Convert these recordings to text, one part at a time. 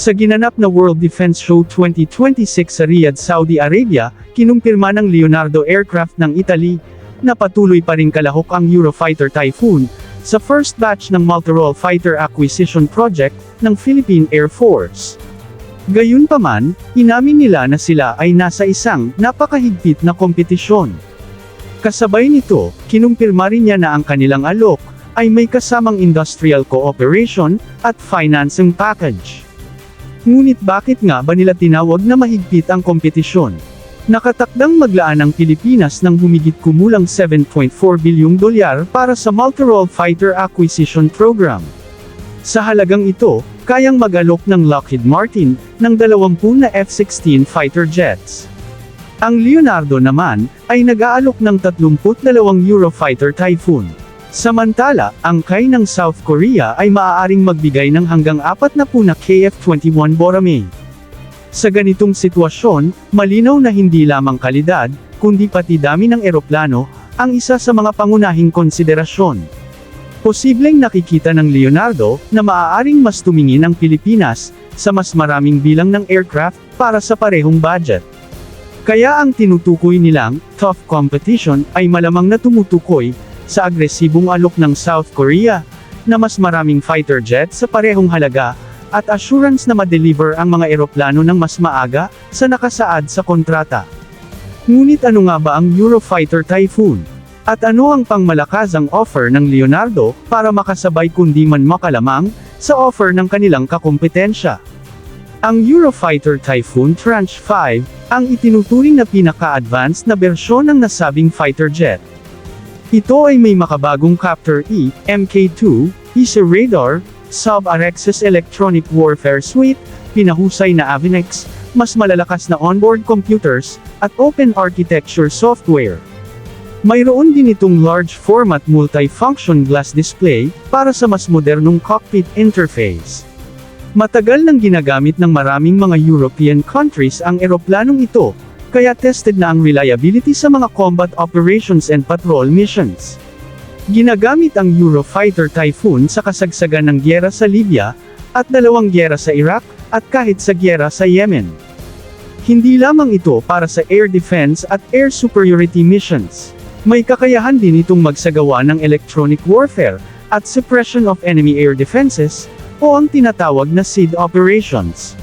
Sa ginanap na World Defense Show 2026 sa Riyadh, Saudi Arabia, kinumpirma ng Leonardo Aircraft ng Italy, na patuloy pa ring kalahok ang Eurofighter Typhoon, sa first batch ng Multirole Fighter Acquisition Project, ng Philippine Air Force. Gayunpaman, inamin nila na sila ay nasa isang napakahigpit na kompetisyon. Kasabay nito, kinumpirma rin niya na ang kanilang alok ay may kasamang industrial cooperation at financing package. Ngunit bakit nga ba nila tinawag na mahigpit ang kompetisyon? Nakatakdang maglaan ang Pilipinas ng humigit kumulang $7.4 bilyong para sa Multirole Fighter Acquisition Program. Sa halagang ito, kayang mag-alok ng Lockheed Martin ng 20 na F-16 fighter jets. Ang Leonardo naman ay nag-aalok ng 32 Eurofighter Typhoon. Samantala, ang KAI ng South Korea ay maaaring magbigay ng hanggang 40 na KF-21 Boramae. Sa ganitong sitwasyon, malinaw na hindi lamang kalidad, kundi pati dami ng eroplano, ang isa sa mga pangunahing konsiderasyon. Posibleng nakikita ng Leonardo na maaaring mas tumingin ang Pilipinas sa mas maraming bilang ng aircraft para sa parehong budget. Kaya ang tinutukoy nilang tough competition ay malamang na tumutukoy sa agresibong alok ng South Korea, na mas maraming fighter jets sa parehong halaga, at assurance na ma-deliver ang mga eroplano ng mas maaga, sa nakasaad sa kontrata. Ngunit ano nga ba ang Eurofighter Typhoon? At ano ang pangmalakasang offer ng Leonardo, para makasabay kundi man makalamang, sa offer ng kanilang kakumpetensya? Ang Eurofighter Typhoon Tranche 5, ang itinuturing na pinaka-advanced na bersyon ng nasabing fighter jet. Ito ay may makabagong Captor E, Mk2, ESA radar, Sub-Arexis Electronic Warfare Suite, pinahusay na avionics, mas malalakas na onboard computers, at open architecture software. Mayroon din itong large format multi-function glass display, para sa mas modernong cockpit interface. Matagal nang ginagamit ng maraming mga European countries ang eroplanong ito, kaya tested na ang reliability sa mga combat operations and patrol missions. Ginagamit ang Eurofighter Typhoon sa kasagsagan ng gyera sa Libya, at 2 gyera sa Iraq, at kahit sa gyera sa Yemen. Hindi lamang ito para sa air defense at air superiority missions. May kakayahan din itong magsagawa ng electronic warfare, at suppression of enemy air defenses, o ang tinatawag na SEAD operations.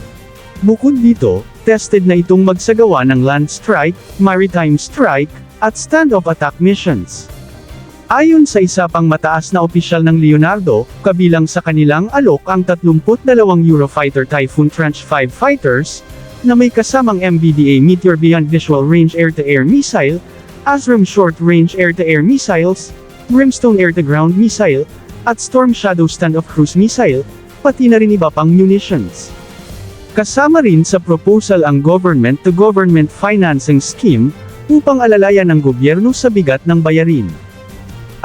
Bukod dito, tested na itong magsagawa ng land strike, maritime strike, at standoff attack missions. Ayon sa isa pang mataas na opisyal ng Leonardo, kabilang sa kanilang alok ang 32 Eurofighter Typhoon Tranche 5 fighters, na may kasamang MBDA Meteor Beyond Visual Range Air-to-Air Missile, ASRAAM Short Range Air-to-Air Missiles, Brimstone Air-to-Ground Missile, at Storm Shadow Standoff Cruise Missile, pati na rin iba pang munitions. Kasama rin sa proposal ang government-to-government financing scheme, upang alalayan ang gobyerno sa bigat ng bayarin.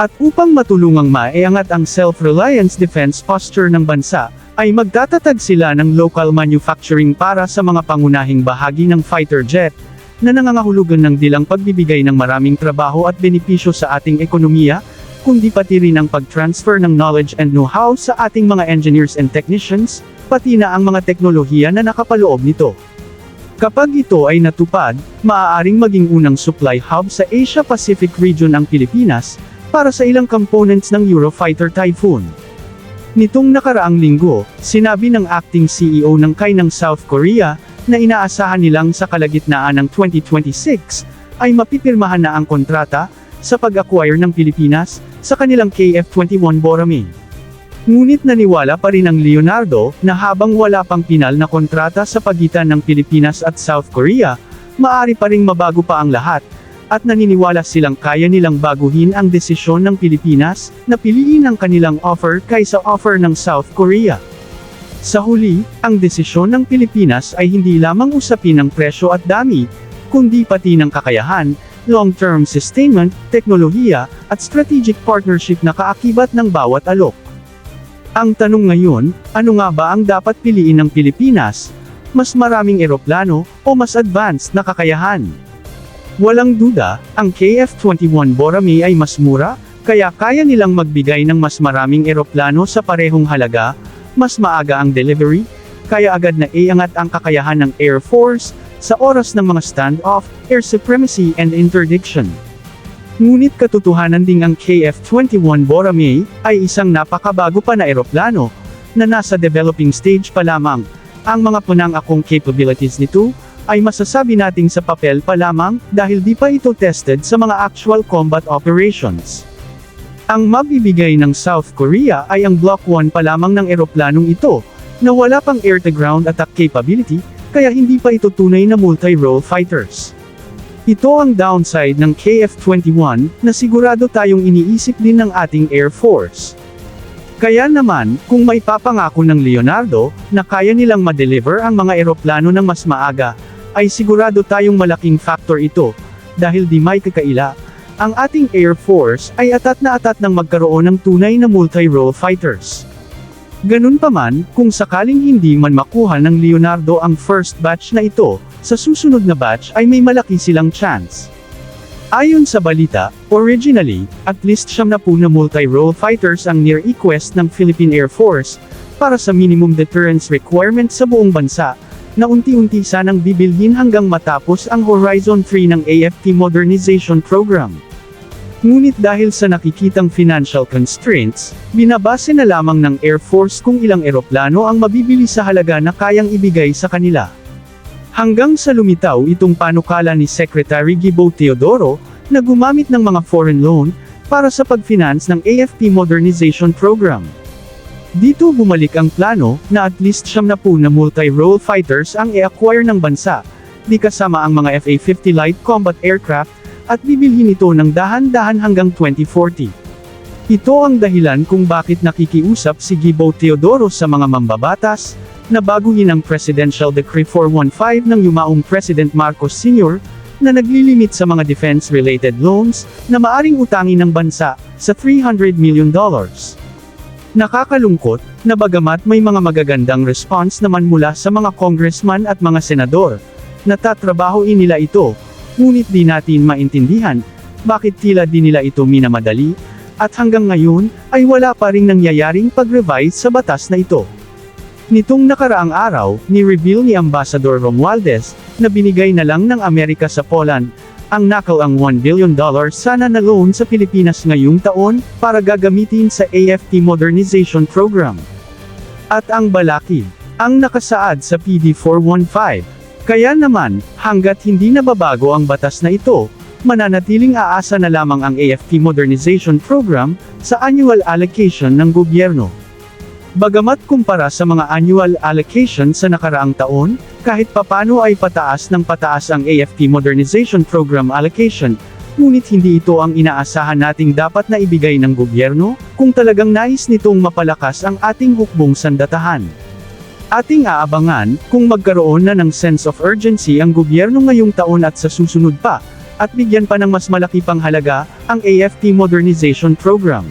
At upang matulungang maiangat ang self-reliance defense posture ng bansa, ay magtatatag sila ng local manufacturing para sa mga pangunahing bahagi ng fighter jet, na nangangahulugan ng dilang pagbibigay ng maraming trabaho at benepisyo sa ating ekonomiya, kundi pati rin ang pag-transfer ng knowledge and know-how sa ating mga engineers and technicians, pati na ang mga teknolohiya na nakapaloob nito. Kapag ito ay natupad, maaaring maging unang supply hub sa Asia-Pacific region ang Pilipinas, para sa ilang components ng Eurofighter Typhoon. Nitong nakaraang linggo, sinabi ng acting CEO ng KAI ng South Korea, na inaasahan nilang sa kalagitnaan ng 2026, ay mapipirmahan na ang kontrata, sa pag-acquire ng Pilipinas, sa kanilang KF-21 Boramae. Ngunit naniwala pa rin ang Leonardo, na habang wala pang pinal na kontrata sa pagitan ng Pilipinas at South Korea, maaari pa ring mabago pa ang lahat, at naniniwala silang kaya nilang baguhin ang desisyon ng Pilipinas, na piliin ang kanilang offer kaysa offer ng South Korea. Sa huli, ang desisyon ng Pilipinas ay hindi lamang usapin ng presyo at dami, kundi pati ng kakayahan, long-term sustainment, teknolohiya, at strategic partnership na kaakibat ng bawat alok. Ang tanong ngayon, ano nga ba ang dapat piliin ng Pilipinas? Mas maraming eroplano, o mas advanced na kakayahan? Walang duda, ang KF-21 Boramae ay mas mura, kaya kaya nilang magbigay ng mas maraming eroplano sa parehong halaga, mas maaga ang delivery, kaya agad na iangat ang kakayahan ng Air Force sa oras ng mga standoff, air supremacy and interdiction. Ngunit katotohanan ding ang KF-21 Boramae ay isang napakabago pa na eroplano na nasa developing stage pa lamang. Ang mga punang-akong capabilities nito ay masasabi nating sa papel pa lamang dahil di pa ito tested sa mga actual combat operations. Ang mabibigay ng South Korea ay ang Block 1 pa lamang ng eroplanong ito, na wala pang air-to-ground attack capability, kaya hindi pa ito tunay na multi-role fighters. Ito ang downside ng KF-21, na sigurado tayong iniisip din ng ating Air Force. Kaya naman, kung may papangako ng Leonardo, na kaya nilang ma-deliver ang mga eroplano ng mas maaga, ay sigurado tayong malaking factor ito, dahil di may kakaila, ang ating Air Force ay atat na magkaroon ng tunay na multi-role fighters. Ganun pa man, kung sakaling hindi man makuha ng Leonardo ang first batch na ito, sa susunod na batch ay may malaki silang chance. Ayon sa balita, originally, at least 70 na multi-role fighters ang near-request ng Philippine Air Force, para sa minimum deterrence requirement sa buong bansa, na unti-unti sanang bibilhin hanggang matapos ang Horizon 3 ng AFP Modernization Program. Ngunit dahil sa nakikitang financial constraints, binabase na lamang ng Air Force kung ilang eroplano ang mabibili sa halaga na kayang ibigay sa kanila. Hanggang sa lumitaw itong panukala ni Secretary Gibo Teodoro, na gumamit ng mga foreign loan, para sa pag-finance ng AFP Modernization Program. Dito bumalik ang plano, na at least 70 na multi-role fighters ang i-acquire ng bansa, di kasama ang mga FA-50 light combat aircraft, at bibilhin ito ng dahan-dahan hanggang 2040. Ito ang dahilan kung bakit nakikiusap si Gibo Teodoro sa mga mambabatas, na baguhin ang Presidential Decree 415 ng yumaong President Marcos Sr., na naglilimit sa mga defense-related loans, na maaring utangin ng bansa, sa $300 million. Nakakalungkot, na bagamat may mga magagandang response naman mula sa mga congressman at mga senador, na tatrabahoin nila ito, ngunit di natin maintindihan, bakit tila di nila ito minamadali, at hanggang ngayon, ay wala pa ring nangyayaring pag-revise sa batas na ito. Nitong nakaraang araw, ni-reveal ni Ambassador Romualdez, na binigay na lang ng Amerika sa Poland, ang nakalaang $1 billion sana na loan sa Pilipinas ngayong taon, para gagamitin sa AFP Modernization Program. At ang balakid, ang nakasaad sa PD 415. Kaya naman, hanggat hindi nababago ang batas na ito, mananatiling aasa na lamang ang AFP Modernization Program, sa annual allocation ng gobyerno. Bagamat kumpara sa mga annual allocation sa nakaraang taon, kahit papano ay pataas ng pataas ang AFP Modernization Program allocation, ngunit hindi ito ang inaasahan nating dapat na ibigay ng gobyerno, kung talagang nais nitong mapalakas ang ating hukbong sandatahan. Ating aabangan, kung magkaroon na ng sense of urgency ang gobyerno ngayong taon at sa susunod pa, at bigyan pa ng mas malaki pang halaga, ang AFP Modernization Program.